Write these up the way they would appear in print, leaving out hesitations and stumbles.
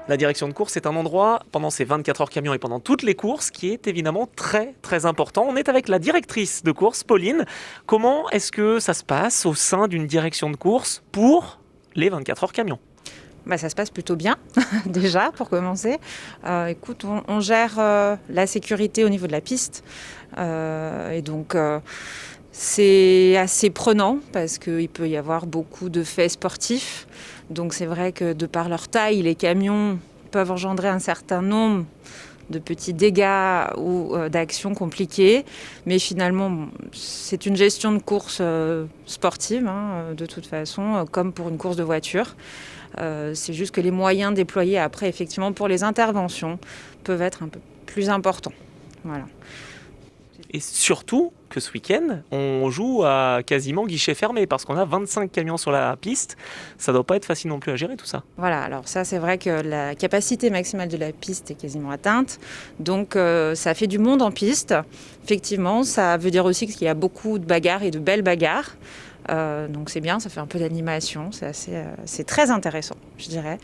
La direction de course est un endroit, pendant ces 24 heures camion et pendant toutes les courses, qui est évidemment très très important. On est avec la directrice de course, Pauline. Comment est-ce que ça se passe au sein d'une direction de course pour les 24 heures camion ? Ça se passe plutôt bien, déjà, pour commencer. Écoute, on gère la sécurité au niveau de la piste. Et donc, c'est assez prenant parce qu'il peut y avoir beaucoup de faits sportifs. Donc, c'est vrai que de par leur taille, les camions peuvent engendrer un certain nombre de petits dégâts ou d'actions compliquées. Mais finalement, c'est une gestion de course sportive, de toute façon, comme pour une course de voiture. C'est juste que les moyens déployés après, effectivement, pour les interventions peuvent être un peu plus importants. Voilà. Et surtout que ce week-end, on joue à quasiment guichet fermé parce qu'on a 25 camions sur la piste. Ça ne doit pas être facile non plus à gérer tout ça. Voilà, alors ça c'est vrai que la capacité maximale de la piste est quasiment atteinte. Donc ça fait du monde en piste. Effectivement, ça veut dire aussi qu'il y a beaucoup de bagarres et de belles bagarres. Donc c'est bien, ça fait un peu d'animation, c'est très intéressant, je dirais.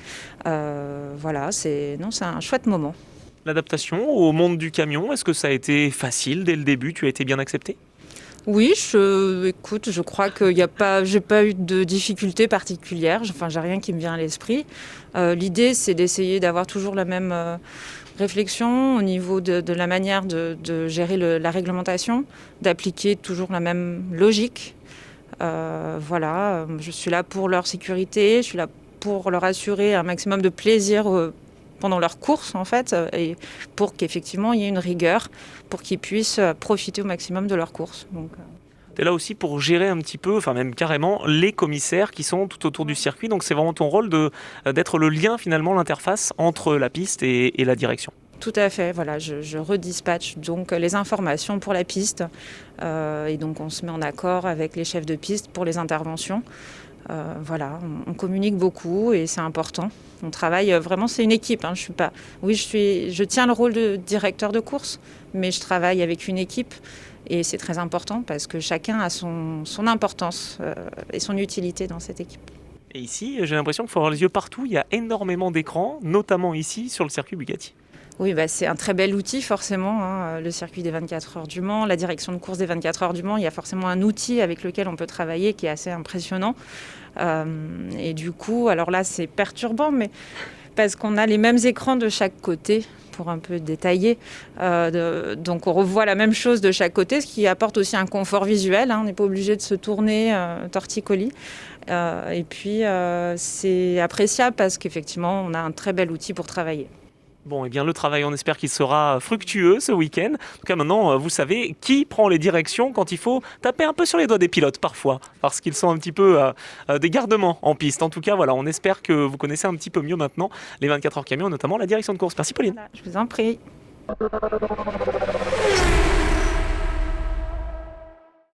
Voilà, c'est un chouette moment. L'adaptation au monde du camion, est-ce que ça a été facile dès le début ? Tu as été bien acceptée ? Oui, écoute, je crois que j'ai pas eu de difficultés particulières. J'ai rien qui me vient à l'esprit. L'idée, c'est d'essayer d'avoir toujours la même réflexion au niveau de la manière de gérer la réglementation, d'appliquer toujours la même logique. Voilà, je suis là pour leur sécurité, je suis là pour leur assurer un maximum de plaisir pendant leur course, en fait, et pour qu'effectivement il y ait une rigueur, pour qu'ils puissent profiter au maximum de leur course. Tu es là aussi pour gérer un petit peu, enfin même carrément, les commissaires qui sont tout autour du circuit. Donc c'est vraiment ton rôle d'être le lien, finalement, l'interface entre la piste et la direction. Tout à fait, voilà, je redispatche donc les informations pour la piste et donc on se met en accord avec les chefs de piste pour les interventions. Voilà, on communique beaucoup et c'est important. On travaille vraiment, c'est une équipe. Je tiens le rôle de directeur de course, mais je travaille avec une équipe et c'est très important parce que chacun a son importance et son utilité dans cette équipe. Et ici, j'ai l'impression qu'il faut avoir les yeux partout. Il y a énormément d'écrans, notamment ici sur le circuit Bugatti. Oui, c'est un très bel outil forcément, le circuit des 24 heures du Mans, la direction de course des 24 heures du Mans. Il y a forcément un outil avec lequel on peut travailler qui est assez impressionnant. Et du coup, alors là, c'est perturbant, mais parce qu'on a les mêmes écrans de chaque côté, pour un peu détailler. Donc on revoit la même chose de chaque côté, ce qui apporte aussi un confort visuel. On n'est pas obligé de se tourner torticolis. Et puis, c'est appréciable parce qu'effectivement, on a un très bel outil pour travailler. Bon, eh bien, le travail, on espère qu'il sera fructueux ce week-end. En tout cas, maintenant, vous savez qui prend les directions quand il faut taper un peu sur les doigts des pilotes, parfois, parce qu'ils sont un petit peu des garnements en piste. En tout cas, voilà, on espère que vous connaissez un petit peu mieux maintenant les 24 heures camions, notamment la direction de course. Merci, Pauline. Voilà, je vous en prie.